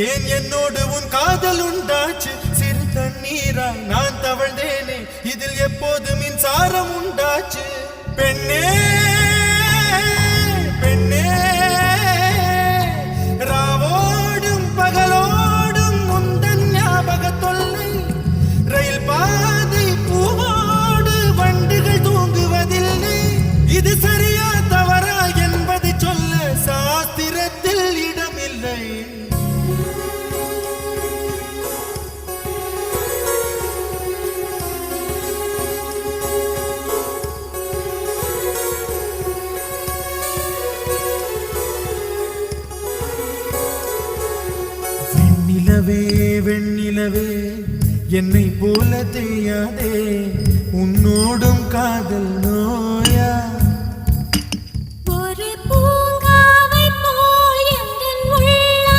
ஏன் என்னோடு உன் காதல் உண்டாச்சு சிறு தண்ணீராய் நான் தவழ்ந்தேனே இதில் எப்போது மின்சாரம் உண்டாச்சு பெண்ணே பெண்ணே ராவோடும் பகலோடும் முந்தன் ஞாபக தொல்லை ரயில் பாதை பூவோடு வண்டுகள் தூங்குவதில்லை இது சரியா தவறா என்பதை சொல்ல சாஸ்திரத்தில் இடமில்லை வெண்ணிலவே வெண்ணிலவே என்னை போல தெரியாதே உன்னோடும் காதல் நோயா